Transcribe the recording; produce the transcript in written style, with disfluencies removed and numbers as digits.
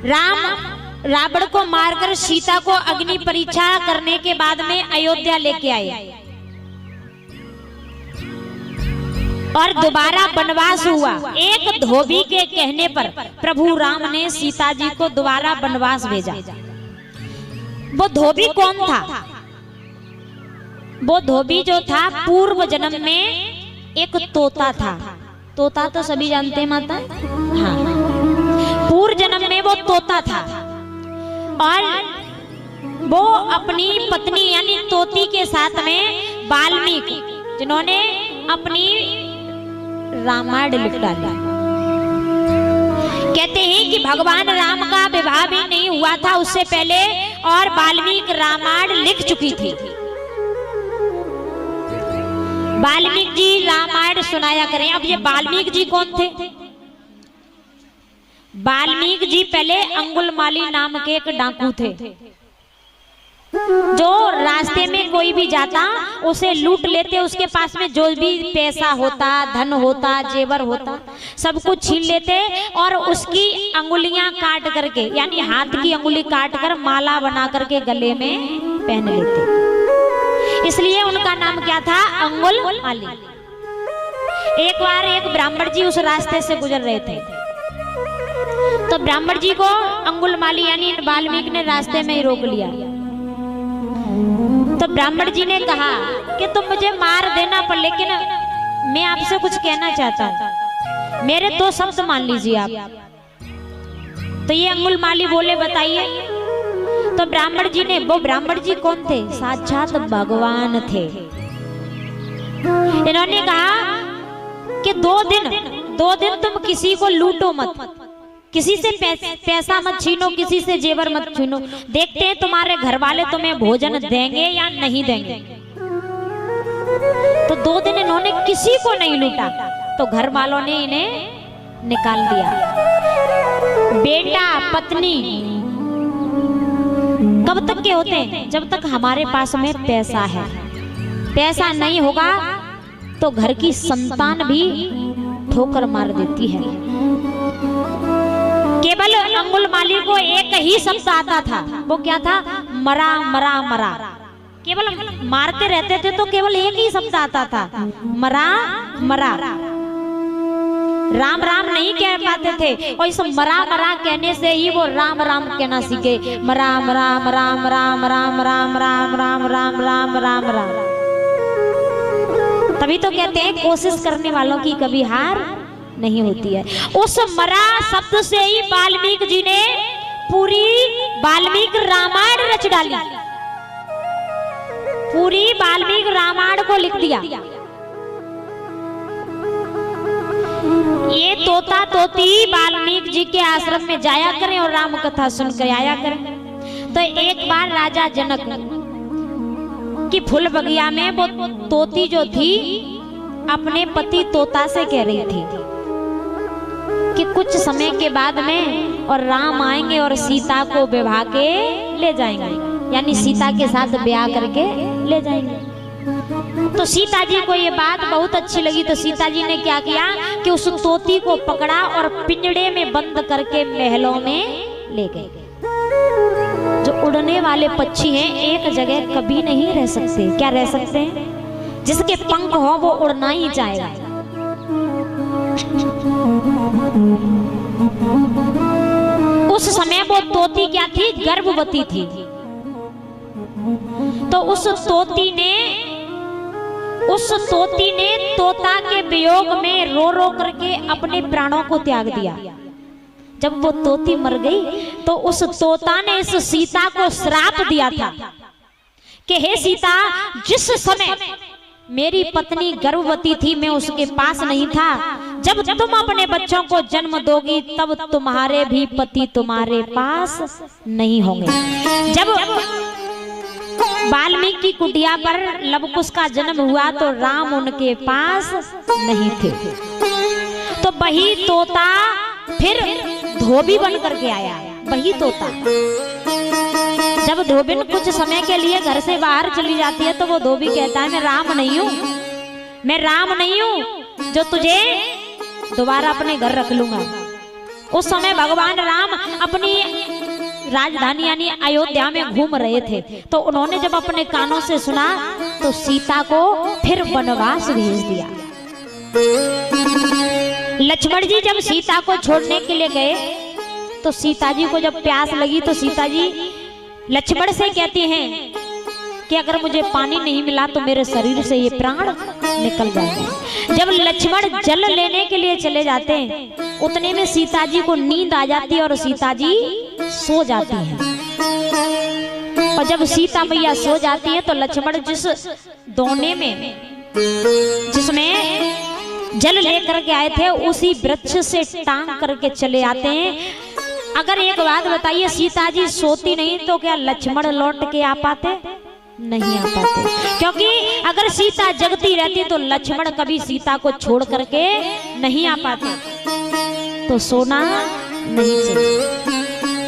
राम रावण को मारकर सीता को अग्नि परीक्षा करने के बाद में अयोध्या लेके आए और दोबारा वनवास हुआ। एक धोबी के कहने पर प्रभु राम ने सीता जी को दोबारा वनवास भेजा। वो धोबी कौन था? वो धोबी जो था पूर्व जन्म में एक तोता था। तोता तो सभी जानते हैं माता। हाँ, पूर्व जन्म में वो तोता था और वो अपनी पत्नी यानी तोती के साथ में वाल्मीकि जिन्होंने अपनी रामायण लिख डाली। कहते हैं कि भगवान राम का विवाह भी नहीं हुआ था उससे पहले और वाल्मीकि रामायण लिख चुकी थी। वाल्मीकि जी रामायण सुनाया करें। अब ये वाल्मीकि जी कौन थे? वाल्मीकि जी पहले अंगुलमाली नाम के एक डाकू थे जो रास्ते में कोई भी जाता उसे लूट लेते। उसके पास में जो भी पैसा होता, धन होता, जेवर होता, सब कुछ छीन लेते और उसकी अंगुलियां काट करके यानी हाथ की अंगुली काट कर माला बना करके गले में पहन लेते। इसलिए उनका नाम क्या था? अंगुलमाली। एक बार एक ब्राह्मण जी उस रास्ते से गुजर रहे थे तो ब्राह्मण जी को अंगुलमाली यानी वाल्मीकि ने रास्ते में ही रोक लिया। तो ब्राह्मण जी ने कहा कि तुम मुझे मार देना पर लेकिन मैं आपसे कुछ कहना चाहता हूं, मेरे दो शब्द मान लीजिए आप। तो ये अंगुलमाली बोले बताइए। तो ब्राह्मण जी ने, वो ब्राह्मण जी कौन थे? साक्षात भगवान थे। इन्होंने कहा कि दो दिन तुम किसी को लूटो मत, किसी से पैसा मत छीनो, किसी से जेवर मत छीनो, देखते हैं तुम्हारे घर वाले तुम्हें भोजन देंगे या नहीं देंगे। तो 2 दिन इन्होंने किसी को नहीं लूटा तो घर वालों ने इन्हें निकाल दिया। बेटा पत्नी कब तक के होते हैं? जब तक हमारे पास में पैसा है। पैसा नहीं होगा तो घर की संतान भी ठोकर मार देती है। केवल अंगुलमाली को एक ही शब्द आता था, वो क्या था? मरा मरा मरा। केवल मारते रहते थे तो केवल एक ही शब्द आता था, मरा मरा। राम राम नहीं कह पाते थे और इस मरा मरा कहने से ही वो राम राम कहना सीखे। मरा मरा मरा मरा मरा मरा राम राम राम राम राम राम। तभी तो कहते हैं कोशिश करने वालों की कभी हार नहीं होती है। उस मरा शब्द से ही वाल्मीकि जी ने पूरी वाल्मीकि रामायण रच डाली। पूरी वाल्मीकि रामायण को लिख दिया। ये तोता तोती वाल्मीकि जी के आश्रम में जाया करें और राम कथा सुनकर आया करें। तो एक बार राजा जनक की फूल बगिया में वो तोती जो थी अपने पति तोता से कह रही थी कि कुछ समय के बाद में और राम आएंगे और सीता को विवाह के ले जाएंगे, यानी सीता के साथ ब्याह करके ले जाएंगे। तो सीता जी को ये बात बहुत अच्छी लगी। तो सीता जी ने क्या किया कि उस तोती को पकड़ा और पिंजड़े में बंद करके महलों में ले गए। जो उड़ने वाले पक्षी हैं एक जगह कभी नहीं रह सकते। क्या रह सकते हैं? जिसके पंख हो वो उड़ना ही चाहेगा। उस समय वो तोती क्या थी? गर्भवती थी। तो उस तोती ने तोता के वियोग में रो रो करके अपने प्राणों को त्याग दिया। जब वो तोती मर गई तो उस तोता ने इस सीता को श्राप दिया था कि हे सीता, जिस समय मेरी पत्नी गर्भवती थी मैं उसके पास नहीं था, जब तुम अपने बच्चों को जन्म दोगी तब तुम्हारे भी पति तुम्हारे पास नहीं होंगे। जब वाल्मीकि की कुटिया पर लवकुश का जन्म हुआ तो राम उनके पास नहीं थे। तो वही तोता फिर धोबी बन करके आया। वही तोता जब धोबिन कुछ समय के लिए घर से बाहर चली जाती है तो वो धोबी कहता है मैं राम नहीं हूँ, मैं राम नहीं हूँ जो तुझे दोबारा अपने घर रख लूंगा। उस समय भगवान राम अपनी राजधानी यानी अयोध्या में घूम रहे थे, तो उन्होंने जब अपने कानों से सुना तो सीता को फिर वनवास भेज दिया। लक्ष्मण जी जब सीता को छोड़ने के लिए गए तो सीता जी को जब प्यास लगी तो सीता जी लक्ष्मण से कहती हैं कि अगर मुझे पानी नहीं मिला तो मेरे शरीर से ये प्राण निकल जाएंगे। जब लक्ष्मण जल लेने के लिए चले जाते हैं उतने में सीता जी को नींद आ जाती है और सीता जी सो जाती हैं। और जब सीता मैया सो जाती है तो लक्ष्मण जिस दोने में जिसमें जल लेकर के आए थे उसी वृक्ष से टांग करके चले आते हैं। अगर एक बात बताइए, सीता जी सोती नहीं तो क्या लक्ष्मण लौट के आ पाते? नहीं आ पाते, क्योंकि अगर सीता जगती रहती तो लक्ष्मण कभी सीता को छोड़ करके नहीं आ पाते। तो सोना नहीं चाहिए।